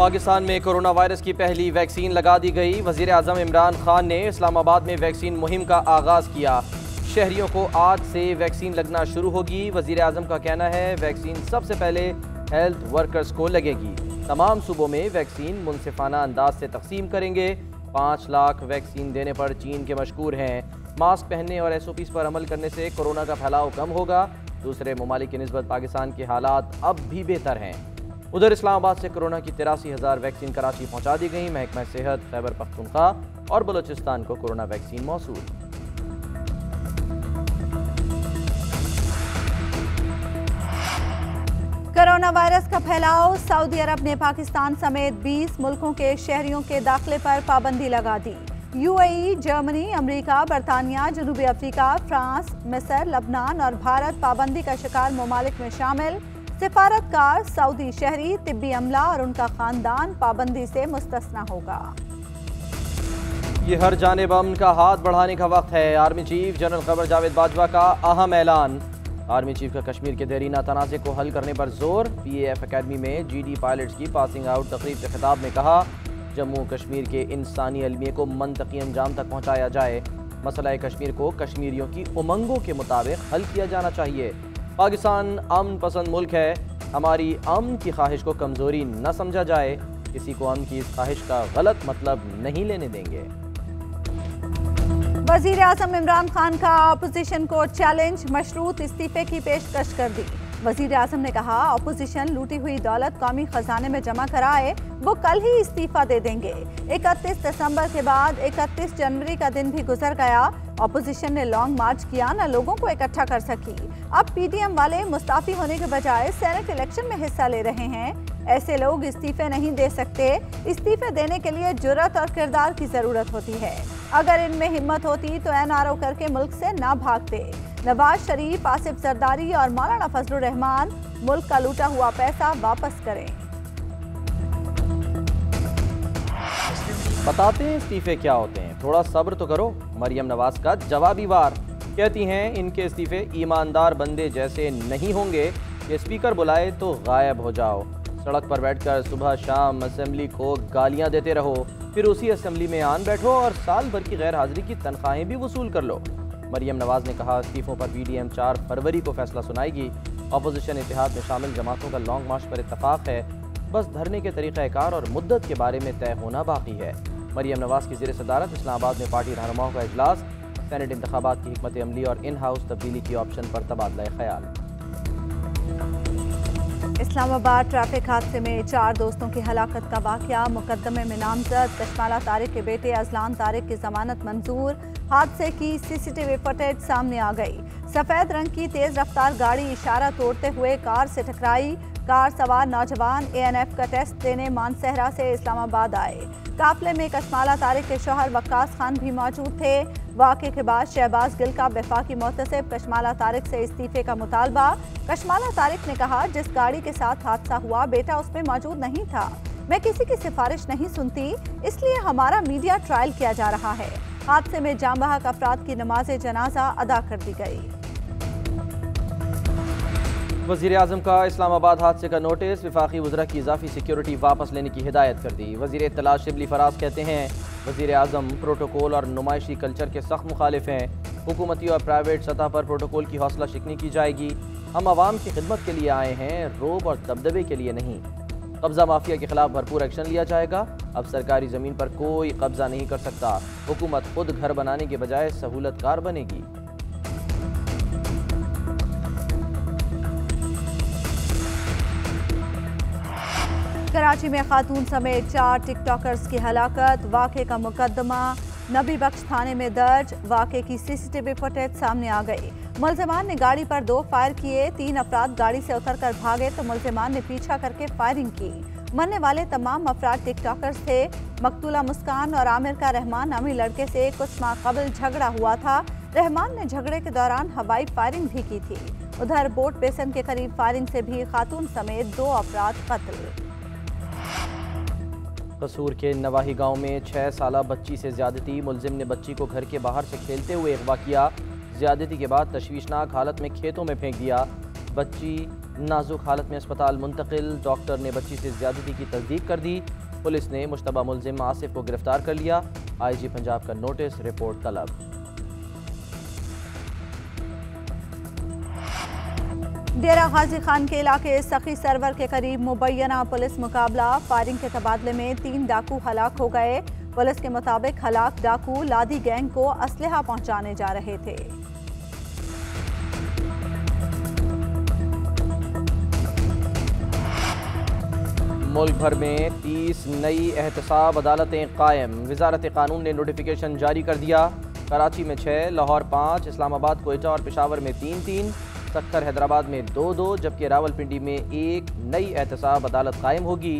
पाकिस्तान में corona virus की पहली वैक्सीन लगा दी गई। वज़ीर आज़म इमरान खान ने इस्लामाबाद में वैक्सीन मुहिम का आगाज़ किया। शहरियों को आज से वैक्सीन लगना शुरू होगी। वज़ीर आज़म का कहना है वैक्सीन सबसे पहले हेल्थ वर्कर्स को लगेगी। तमाम सूबों में वैक्सीन मुनसिफाना अंदाज से तकसीम करेंगे। 5 लाख वैक्सीन देने पर चीन के मशकूर हैं। मास्क पहनने और SOPs पर अमल करने से कोरोना का फैलाव कम होगा। दूसरे ममालिक की निस्बत पाकिस्तान के हालात अब भी बेहतर हैं। उधर इस्लामाबाद से कोरोना की 83,000 वैक्सीन कराची पहुंचा दी गई। महकमा सेहत खैबर पख्तूनख्वा और बलूचिस्तान को कोरोना वैक्सीन मौसूल। कोरोना वायरस का फैलाव। सऊदी अरब ने पाकिस्तान समेत 20 मुल्कों के शहरियों के दाखिले पर पाबंदी लगा दी। UAE, जर्मनी, अमेरिका, बरतानिया, जनूबी अफ्रीका, फ्रांस, मिस्र, लबनान और भारत पाबंदी का शिकार ममालिक में शामिल। सिफारतकार, सऊदी शहरी, तिब्बी अमला और उनका खानदान पाबंदी से मुस्तस्ना होगा। ये हर जानिब अमन का हाथ बढ़ाने का वक्त है। Army chief general Qamar Javed Bajwa का अहम ऐलान। आर्मी चीफ का कश्मीर के देरीना तनाज़े को हल करने पर जोर। PAF अकेडमी में GD पायलट्स की पासिंग आउट तकरीब के खिताब में कहा जम्मू कश्मीर के इंसानी अलमिये को मंतकी अंजाम तक पहुँचाया जाए। मसला कश्मीर को कश्मीरियों की उमंगों के मुताबिक हल किया जाना चाहिए। पाकिस्तान अमन पसंद मुल्क है। हमारी अमन की ख्वाहिश को कमज़ोरी न समझा जाए। किसी को अमन की इस ख्वाहिश का गलत मतलब नहीं लेने देंगे। वज़ीर आज़म इमरान खान का अपोजिशन को चैलेंज। मशरूत इस्तीफे की पेशकश कर दी। वज़ीर आज़म ने कहा अपोजिशन लूटी हुई दौलत कौमी खजाने में जमा कराए, वो कल ही इस्तीफा दे देंगे। 31 दिसंबर के बाद 31 जनवरी का दिन भी गुजर गया। अपोजिशन ने लॉन्ग मार्च किया, न लोगों को इकट्ठा कर सकी। अब PDM वाले मुस्ताफी होने के बजाय सेनेट इलेक्शन में हिस्सा ले रहे हैं। ऐसे लोग इस्तीफे नहीं दे सकते। इस्तीफे देने के लिए जुर्रत और किरदार की जरूरत होती है। अगर इनमें हिम्मत होती तो NRO करके मुल्क से ना भागते। नवाज शरीफ, आसिफ जरदारी और मौलाना फजलुर रहमान मुल्क का लूटा हुआ पैसा वापस करें। बताते हैं इस्तीफे क्या होते हैं, थोड़ा सब्र तो करो। मरियम नवाज का जवाबी वार। कहती हैं इनके इस्तीफे ईमानदार बंदे जैसे नहीं होंगे कि स्पीकर बुलाए तो गायब हो जाओ। सड़क पर बैठकर सुबह शाम असेंबली को गालियां देते रहो, फिर उसी असेंबली में आन बैठो और साल भर की गैर हाजिरी की तनख्वाहें भी वसूल कर लो। मरियम नवाज ने कहा इस्तीफों पर PDM 4 फरवरी को फैसला सुनाएगी। अपोजिशन इत्तेहाद में शामिल जमातों का लॉन्ग मार्च पर इत्तफाक है। बस धरने के तरीक़ाकार और मुद्दत के बारे में तय होना बाकी है। मरियम नवाज की ज़ेर सदारत इस्लामाबाद में पार्टी रहनुमाओं का इजलास। सेनेट इंतखाबात की हिकमत अमली और इन हाउस तब्दीली की ऑप्शन पर तबादला ख्याल। इस्लामाबाद ट्रैफिक हादसे में 4 दोस्तों की हलाकत का वाक़या। मुकदमे में नामजद कशमाला तारिक के बेटे अजलान तारिक की जमानत मंजूर। हादसे की CCTV फुटेज सामने आ गई। सफ़ेद रंग की तेज रफ्तार गाड़ी इशारा तोड़ते हुए कार से टकराई। कार सवार नौजवान ANF का टेस्ट देने मानसहरा से इस्लामाबाद आए। काफिले में कशमाला तारिक के शौहर वक्कास खान भी मौजूद थे। वाक़े के बाद शहबाज गिल का वफाकी मोहतसिब कशमाला तारिक से इस्तीफे का मुतालबा। कशमाला तारिक ने कहा जिस गाड़ी के साथ हादसा हुआ बेटा उसमें मौजूद नहीं था। मैं किसी की सिफारिश नहीं सुनती, इसलिए हमारा मीडिया ट्रायल किया जा रहा है। हादसे में जाम बहक अफराद की नमाज जनाजा अदा कर दी गई। वज़ीर आज़म का इस्लामाबाद हादसे का नोटिस। वफाकी वज़रा की इजाफी सिक्योरिटी वापस लेने की हिदायत कर दी। वज़ीर इत्तला शिबली फराज कहते हैं वज़ीर आज़म प्रोटोकॉल और नुमाइशी कल्चर के सख्त मुखालिफ हैं। हुकूमती और प्राइवेट सतह पर प्रोटोकॉल की हौसला शिकनी की जाएगी। हम आवाम की खिदमत के लिए आए हैं, रोब और दबदबे के लिए नहीं। कब्ज़ा माफिया के खिलाफ भरपूर एक्शन लिया जाएगा। अब सरकारी ज़मीन पर कोई कब्ज़ा नहीं कर सकता। हुकूमत खुद घर बनाने के बजाय सहूलतकार बनेगी। कराची में खातून समेत 4 टिकटॉकर्स की हलाकत। वाक़े का मुकदमा नबी बख्श थाने में दर्ज। वाक़े की CCTV फुटेज सामने आ गई। मुल्ज़िमान ने गाड़ी पर 2 फायर किए। 3 अफराद गाड़ी से उतरकर भागे तो मुल्ज़िमान ने पीछा करके फायरिंग की। मरने वाले तमाम अफराद टिकटॉकर्स थे। मकतूला मुस्कान और आमिर का रहमान नामी लड़के से कुछ माह कबल झगड़ा हुआ था। रहमान ने झगड़े के दौरान हवाई फायरिंग भी की थी। उधर बोट बेसन के करीब फायरिंग से भी खातून समेत 2 अफराद कत्ल। कसूर के नवाही गांव में 6 साला बच्ची से ज्यादती। मुलजिम ने बच्ची को घर के बाहर से खेलते हुए अगवा किया। ज्यादती के बाद तशवीशनाक हालत में खेतों में फेंक दिया। बच्ची नाजुक हालत में अस्पताल मुंतकिल। डॉक्टर ने बच्ची से ज्यादती की तस्दीक कर दी। पुलिस ने मुश्तबा मुलजिम आसिफ को गिरफ्तार कर लिया। IG पंजाब का नोटिस, रिपोर्ट तलब। डेरा गाजी खान के इलाके सखी सरवर के करीब मुबैना पुलिस मुकाबला। फायरिंग के तबादले में 3 डाकू हलाक हो गए। पुलिस के मुताबिक हलाक डाकू लादी गैंग को असलहा पहुंचाने जा रहे थे। मुल्क भर में 30 नई एहतसाब अदालतें कायम। वजारत कानून ने नोटिफिकेशन जारी कर दिया। कराची में 6, लाहौर 5, इस्लामाबाद, कोयटा और पेशावर में 3-3, सक्खर हैदराबाद में 2-2, जबकि रावलपिंडी में 1 नई एहतसाब अदालत कायम होगी।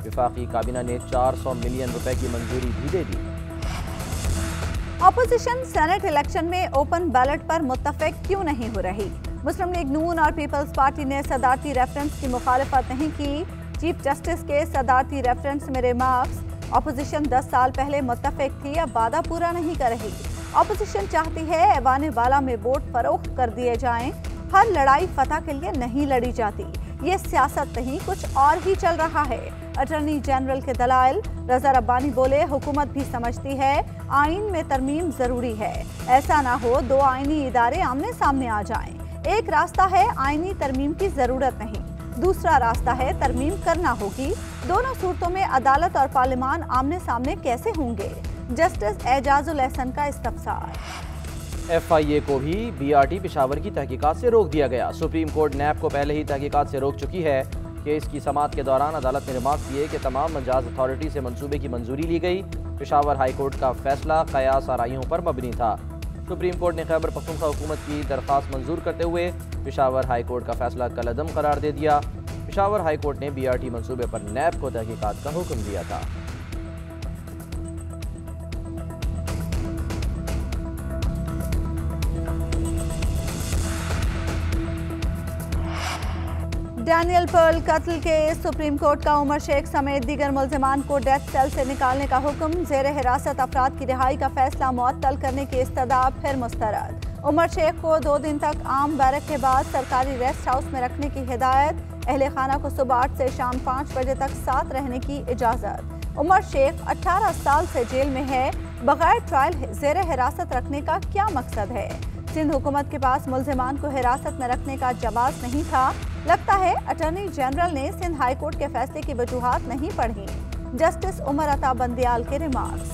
विफाकी काबीना ने 400 मिलियन रुपए की मंजूरी भी दे दी। अपोजिशन सेनेट इलेक्शन में ओपन बैलेट पर मुत्तफिक क्यों नहीं हो रही? मुस्लिम लीग नून और पीपल्स पार्टी ने सदारती रेफरेंस की मुखालफत नहीं की। चीफ जस्टिस के सदारती रेफरेंस में रिमार्क्स, अपोजिशन 10 साल पहले मुत्तफिक थी, अब वादा पूरा नहीं कर रही। अपोजिशन चाहती है ऐवान बाला में वोट फरोख्त कर दिए जाएं। हर लड़ाई फतह के लिए नहीं लड़ी जाती। ये सियासत नहीं, कुछ और ही चल रहा है। अटॉर्नी जनरल के दलाइल। रजा रब्बानी बोले, हुकूमत भी समझती है आइन में तरमीम जरूरी है। ऐसा ना हो 2 आइनी इदारे आमने सामने आ जाएं। एक रास्ता है आइनी तरमीम की जरूरत नहीं, दूसरा रास्ता है तरमीम करना होगी। दोनों सूरतों में अदालत और पार्लिमान आमने सामने कैसे होंगे? जस्टिस एजाजुल एहसन का इस्तफसार। FIA को भी BRT पेशावर की तहकीकात से रोक दिया गया। सुप्रीम कोर्ट नैब को पहले ही तहकीकात से रोक चुकी है। केस की समाअत के दौरान अदालत ने रिमार्क किए कि तमाम मजाज अथॉरिटी से मंसूबे की मंजूरी ली गई। पेशावर हाई कोर्ट का फैसला कयास आराइयों पर मबनी था। सुप्रीम कोर्ट ने खैबर पख्तूनख्वा हुकूमत की दरख्वास्त मंजूर करते हुए पेशावर हाई कोर्ट का फैसला कलअदम करार दे दिया। पेशावर हाई कोर्ट ने BRT मंसूबे पर नैब को तहकीकात का हुक्म दिया था। डैनियल पर्ल कत्ल केस। सुप्रीम कोर्ट का उमर शेख समेत दीगर मुल्जिमान को डेथ सेल से निकालने का हुक्म। जेर हिरासत अफराद की रिहाई का फैसला मुअत्तल करने की इस्तदा फिर मुस्तरद। उमर शेख को 2 दिन तक आम बैरक के बाद सरकारी रेस्ट हाउस में रखने की हिदायत। अहले खाना को सुबह 8 से शाम 5 बजे तक साथ रहने की इजाज़त। उमर शेख 18 साल से जेल में है। बगैर ट्रायल जेर हिरासत रखने का क्या मकसद है? सिंध हुकूमत के पास मुल्जिमान को हिरासत में रखने का जवाब नहीं था। लगता है अटॉर्नी जनरल ने सिंध हाई कोर्ट के फैसले की वजूहात नहीं पढ़ी। जस्टिस उमर अता बंदियाल के रिमार्क्स।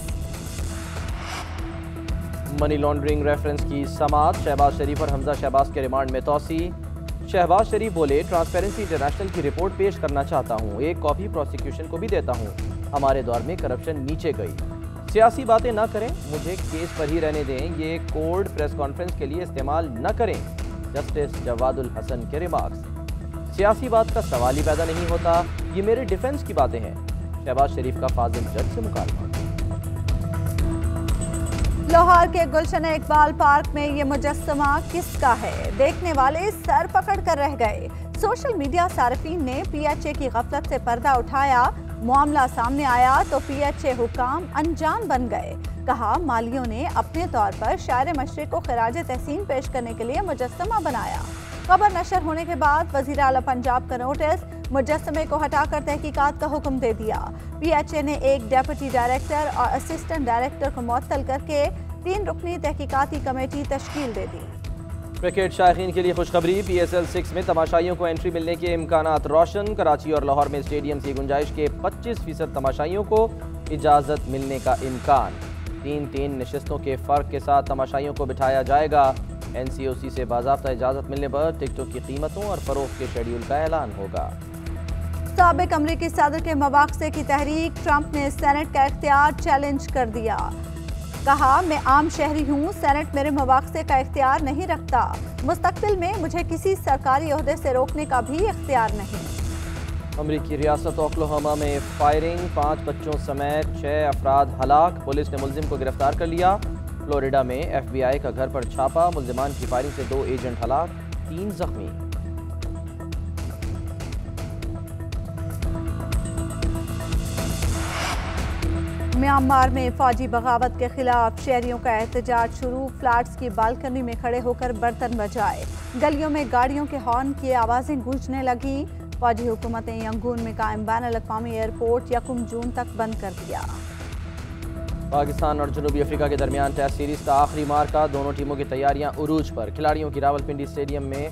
मनी लॉन्ड्रिंग रेफरेंस की समाअत। शहबाज शरीफ और हमजा शहबाज के रिमांड में तोसी। शहबाज शरीफ बोले, ट्रांसपेरेंसी इंटरनेशनल की रिपोर्ट पेश करना चाहता हूँ, एक कॉपी प्रोसिक्यूशन को भी देता हूँ। हमारे दौर में करप्शन नीचे गई। सियासी बातें ना करें, मुझे केस पर ही रहने दें, ये कोड प्रेस कॉन्फ्रेंस के लिए इस्तेमाल न करें। जस्टिस जवादुल हसन के रिमार्क्स। सियासी बात का सवाल ही पैदा नहीं होता, ये मेरे डिफेंस की बातें हैं। शहबाज शरीफ का फाजिल जज से मुकालमा। लाहौर के गुलशन इकबाल पार्क में ये मुजस्समा किसका है? देखने वाले सर पकड़ कर रह गए। सोशल मीडिया सार्फिन ने PHA की गफलत से पर्दा उठाया। मामला सामने आया तो PHA हुकाम अनजान बन गए। कहा, मालियों ने अपने तौर पर शायर मशरिक को खिराज तहसीन पेश करने के लिए मुजस्समा बनाया। खबर नशर होने के बाद वजीर आला पंजाब का नोटिस, मुजस्समे को हटाकर तहकीकात का हुक्म दे दिया। PHA ने एक डेप्यूटी डायरेक्टर और असिस्टेंट डायरेक्टर को मुअत्तल करके 3 रुकनी तहकीकाती कमेटी तश्कील दे दी। क्रिकेट शायकीन के लिए खुशखबरी। PSL 6 में तमाशाइयों को एंट्री मिलने के इम्कानात रोशन। कराची और लाहौर में स्टेडियम की गुंजाइश के 25% तमाशाइयों को इजाज़त मिलने का इम्कान। 3-3 नशिस्तों के फ़र्क के साथ तमाशाइयों को बिठाया जाएगा। NCOC से बाज़ाब्ता इजाज़त मिलने पर टिकटों की कीमतों और फ़रोख्त के शेड्यूल का ऐलान होगा। साबिक अमरीकी सदर के मवाक़से की तहरीक। ट्रंप ने सेनेट का इख्तियार चैलेंज कर दिया। कहा, मैं आम शहरी हूँ, सेनेट मेरे मवाक़से का इख्तियार नहीं रखता। मुस्तक़बिल में मुझे किसी सरकारी ओहदे से रोकने का भी इख्तियार नहीं। अमरीकी रियासत ओक्लाहोमा में फायरिंग, 5 बच्चों समेत 6 अफराद हलाक। पुलिस ने मुलजिम को गिरफ्तार कर लिया। फ्लोरिडा में FBI का घर पर छापा। मुल्जिमान की फायरिंग से 2 एजेंट हलाक, 3 जख्मी। म्यांमार में फौजी बगावत के खिलाफ शहरियों का एहतजाज शुरू। फ्लैट्स की बालकनी में खड़े होकर बर्तन बजाए। गलियों में गाड़ियों के हॉर्न की आवाजें गूंजने लगी। फौजी हुकूमत ने यंगून में कायम बैनुल-अक़वामी एयरपोर्ट 1 जून तक बंद कर दिया। पाकिस्तान और जनूबी अफ्रीका के दरमियान टेस्ट सीरीज का आखिरी मार्का। दोनों टीमों की तैयारियां उरूज पर। खिलाड़ियों की रावलपिंडी स्टेडियम में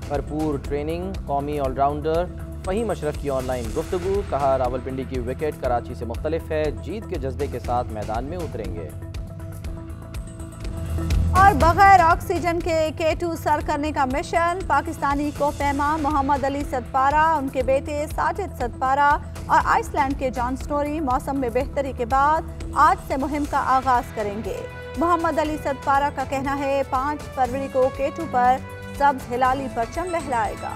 भरपूर ट्रेनिंग। कौमी ऑलराउंडर फ़हीम अशरफ की ऑनलाइन गुफ्तगू। कहा, रावलपिंडी की विकेट कराची से मुख्तलिफ है। जीत के जज्बे के साथ मैदान में उतरेंगे। और बगैर ऑक्सीजन के K2 सर करने का मिशन। पाकिस्तानी कोहपैमा मोहम्मद अली सदपारा, उनके बेटे साजिद सदपारा और आइसलैंड के जॉन स्टोरी मौसम में बेहतरी के बाद आज से मुहिम का आगाज करेंगे। मोहम्मद अली सदपारा का कहना है 5 फरवरी को K2 पर सब्ज हिलाली परचम लहराएगा।